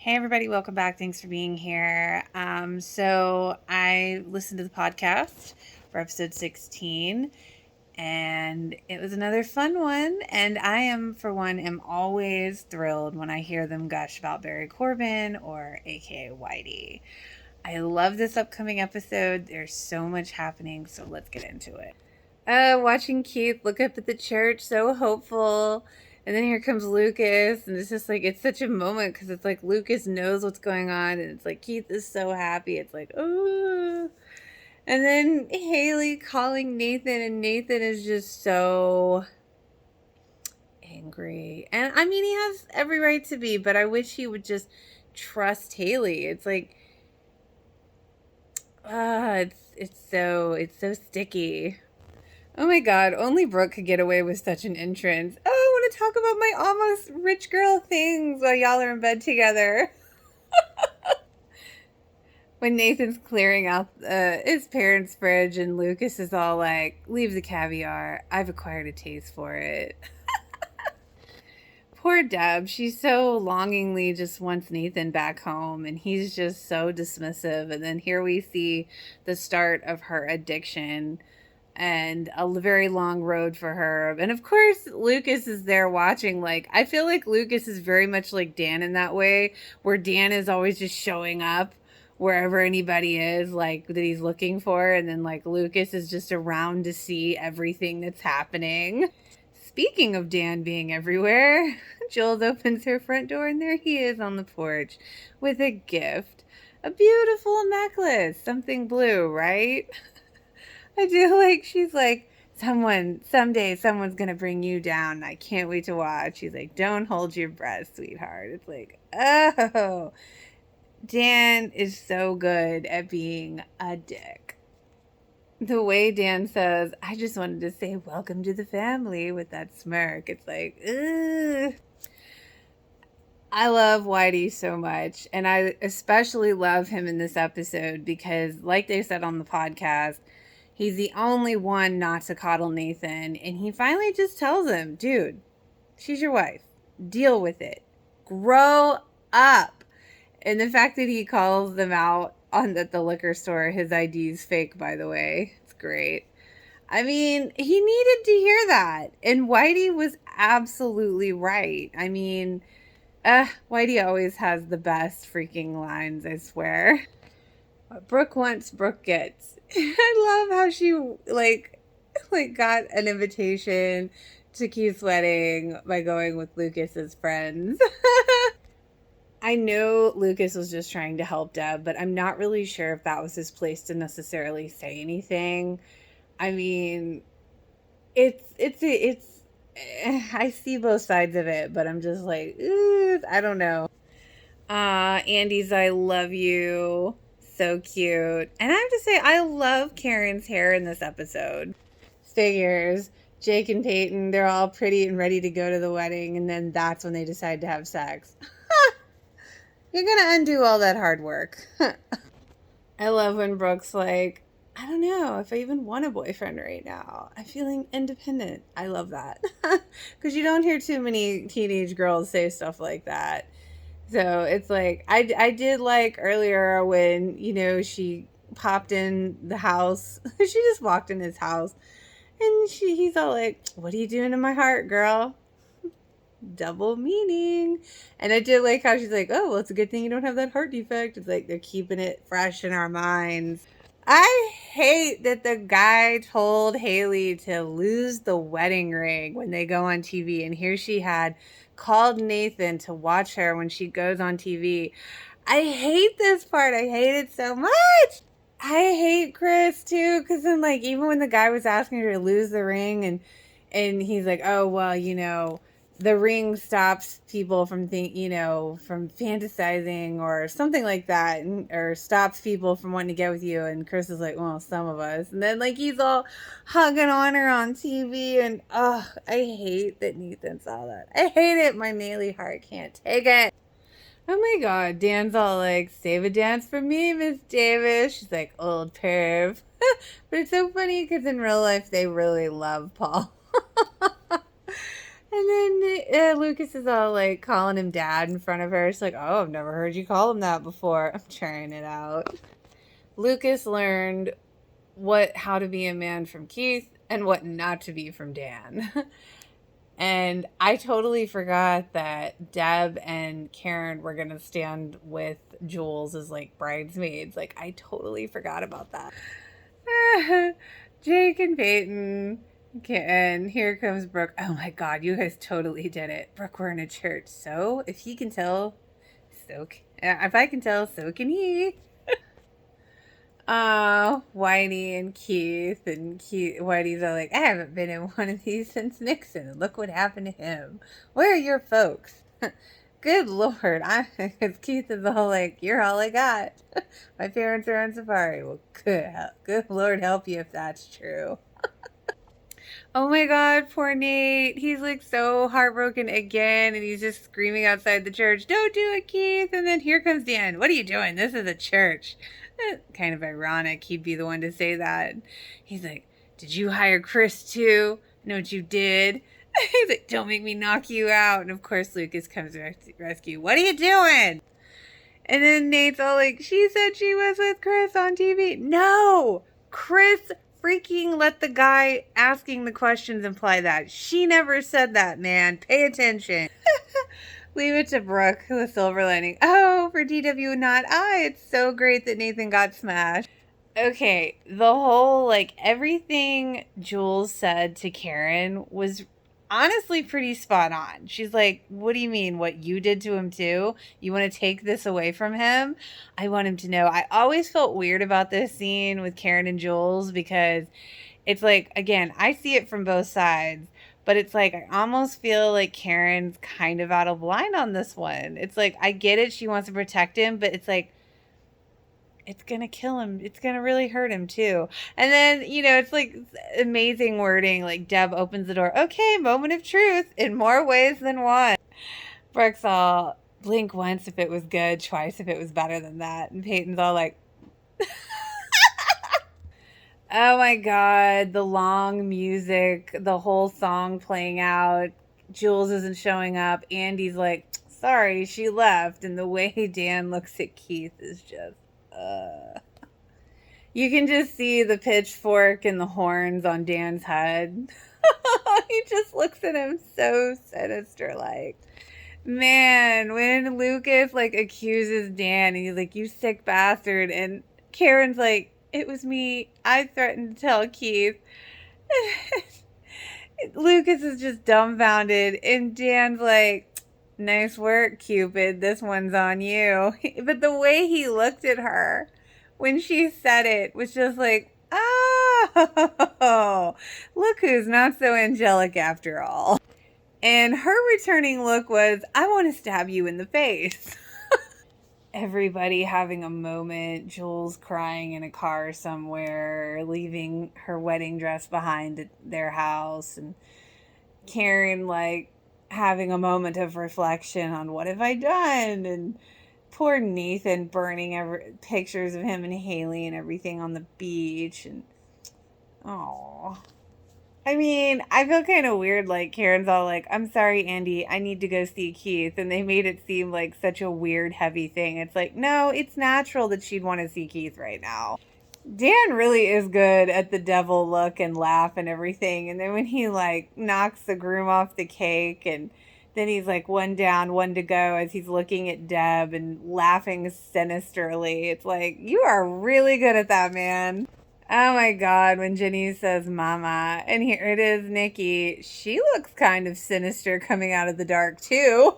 Hey everybody, welcome back. Thanks for being here. So I listened to the podcast for episode 16 and it was another fun one. And I am always thrilled when I hear them gush about Barry Corbin or aka Whitey. I love this upcoming episode. There's so much happening, so let's get into it. Watching Keith look up at the church, so hopeful. And then here comes Lucas, and it's just like, it's such a moment because it's like Lucas knows what's going on, and it's like Keith is so happy. It's like, oh. And then Haley calling Nathan, and Nathan is just so angry. And I mean, he has every right to be, but I wish he would just trust Haley. It's like, it's so sticky. Oh my god, only Brooke could get away with such an entrance. Oh, I want to talk about my almost rich girl things while y'all are in bed together. When Nathan's clearing out his parents' fridge and Lucas is all like, leave the caviar. I've acquired a taste for it. Poor Deb. She's so longingly just wants Nathan back home and he's just so dismissive. And then here we see the start of her addiction and a very long road for her. And of course, Lucas is there watching. Like, I feel like Lucas is very much like Dan in that way, where Dan is always just showing up wherever anybody is, like, that he's looking for. And then, like, Lucas is just around to see everything that's happening. Speaking of Dan being everywhere, Jules opens her front door and there he is on the porch with a gift. A beautiful necklace. Something blue, right? I do like, she's like, someday someone's going to bring you down. I can't wait to watch. She's like, don't hold your breath, sweetheart. It's like, oh, Dan is so good at being a dick. The way Dan says, I just wanted to say welcome to the family with that smirk. It's like, ugh. I love Whitey so much. And I especially love him in this episode because, like they said on the podcast, he's the only one not to coddle Nathan. And he finally just tells him, dude, she's your wife. Deal with it. Grow up. And the fact that he calls them out at the liquor store, his ID's fake, by the way. It's great. I mean, he needed to hear that. And Whitey was absolutely right. I mean, Whitey always has the best freaking lines, I swear. What Brooke wants, Brooke gets. I love how she like got an invitation to Keith's wedding by going with Lucas's friends. I know Lucas was just trying to help Deb, but I'm not really sure if that was his place to necessarily say anything. I mean, it's I see both sides of it, but I'm just like, I don't know. Andy's I love you. So cute. And I have to say, I love Karen's hair in this episode. Figures. Jake and Peyton, they're all pretty and ready to go to the wedding, and then that's when they decide to have sex. You're gonna undo all that hard work. I love when Brooke's like, I don't know if I even want a boyfriend right now. I'm feeling independent. I love that. Because you don't hear too many teenage girls say stuff like that. So it's like, I did like earlier when, you know, she popped in the house. She just walked in his house. And he's all like, what are you doing in my heart, girl? Double meaning. And I did like how she's like, oh, well, it's a good thing you don't have that heart defect. It's like they're keeping it fresh in our minds. I hate that the guy told Haley to lose the wedding ring when they go on TV. And here she had called Nathan to watch her when she goes on TV. I hate this part. I hate it so much. I hate Chris too, because then like even when the guy was asking her to lose the ring and he's like, oh, well, you know, the ring stops people from from fantasizing or something like that, or stops people from wanting to get with you. And Chris is like, well, some of us. And then like he's all hugging on her on TV, and I hate that Nathan saw that. I hate it. My Maylee heart can't take it. Oh my god, Dan's all like, save a dance for me, Miss Davis. She's like, old perv. But it's so funny because in real life they really love Paul. And then Lucas is all like calling him dad in front of her. She's like, "Oh, I've never heard you call him that before." I'm trying it out. Lucas learned how to be a man from Keith and what not to be from Dan. And I totally forgot that Deb and Karen were gonna stand with Jules as like bridesmaids. Like I totally forgot about that. Jake and Peyton. And here comes Brooke. Oh my god, you guys totally did it. Brooke, we're in a church. So if he can tell, if I can tell, so can he. Whitey and Keith, Whitey's all like, I haven't been in one of these since Nixon, and look what happened to him. Where are your folks? Good Lord, because Keith is all like, you're all I got. My parents are on safari. Well, good Lord help you if that's true. Oh my god, poor Nate. He's like so heartbroken again, and he's just screaming outside the church, don't do it, Keith. And then here comes Dan. What are you doing? This is a church. Kind of ironic he'd be the one to say that. He's like, did you hire Chris too? I know what you did. He's like, don't make me knock you out. And of course Lucas comes to rescue. What are you doing? And then Nate's all like, she said she was with Chris on TV. No! Chris freaking let the guy asking the questions imply that. She never said that, man. Pay attention. Leave it to Brooke, the silver lining. Oh, for DW, not I. It's so great that Nathan got smashed. Okay, the whole, like, everything Jules said to Karen was honestly pretty spot on. She's like, what do you mean? What you did to him too? You want to take this away from him? I want him to know. I always felt weird about this scene with Karen and Jules because it's like, again, I see it from both sides, but it's like, I almost feel like Karen's kind of out of line on this one. It's like, I get it. She wants to protect him, but it's like, it's going to kill him. It's going to really hurt him too. And then, it's like amazing wording. Like Deb opens the door. Okay, moment of truth in more ways than one. Brooke's all, blink once if it was good, twice if it was better than that. And Peyton's all like, oh my God, the long music, the whole song playing out. Jules isn't showing up. Andy's like, sorry, she left. And the way Dan looks at Keith is just, you can just see the pitchfork and the horns on Dan's head. He just looks at him so sinister like. Man, when Lucas like accuses Dan and he's like, you sick bastard, and Karen's like, it was me. I threatened to tell Keith. Lucas is just dumbfounded, and Dan's like, nice work, Cupid. This one's on you. But the way he looked at her when she said it was just like, oh, look who's not so angelic after all. And her returning look was, I want to stab you in the face. Everybody having a moment. Jules crying in a car somewhere, leaving her wedding dress behind at their house. And Karen, like, having a moment of reflection on what have I done? And poor Nathan burning pictures of him and Haley and everything on the beach. And, oh. I mean, I feel kind of weird, like, Karen's all like, I'm sorry, Andy, I need to go see Keith, and they made it seem like such a weird, heavy thing. It's like, no, it's natural that she'd want to see Keith right now. Dan really is good at the devil look and laugh and everything, and then when he, like, knocks the groom off the cake, and then he's like, one down, one to go, as he's looking at Deb and laughing sinisterly, it's like, you are really good at that, man. Oh my God, when Jenny says mama, and here it is, Nikki. She looks kind of sinister coming out of the dark too.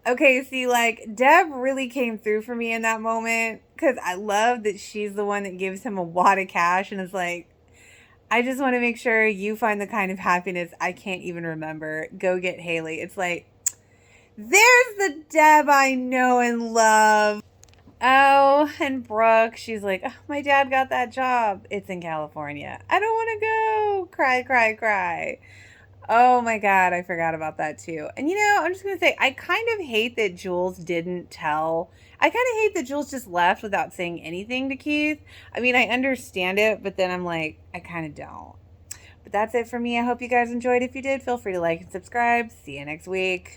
Okay, see, like, Deb really came through for me in that moment, because I love that she's the one that gives him a wad of cash and is like, I just want to make sure you find the kind of happiness I can't even remember. Go get Haley. It's like, there's the Deb I know and love. Oh, and Brooke, she's like, oh, my dad got that job. It's in California. I don't want to go. Cry, cry, cry. Oh my God, I forgot about that too. And I'm just going to say, I kind of hate that Jules didn't tell. I kind of hate that Jules just left without saying anything to Keith. I mean, I understand it, but then I'm like, I kind of don't. But that's it for me. I hope you guys enjoyed. If you did, feel free to like and subscribe. See you next week.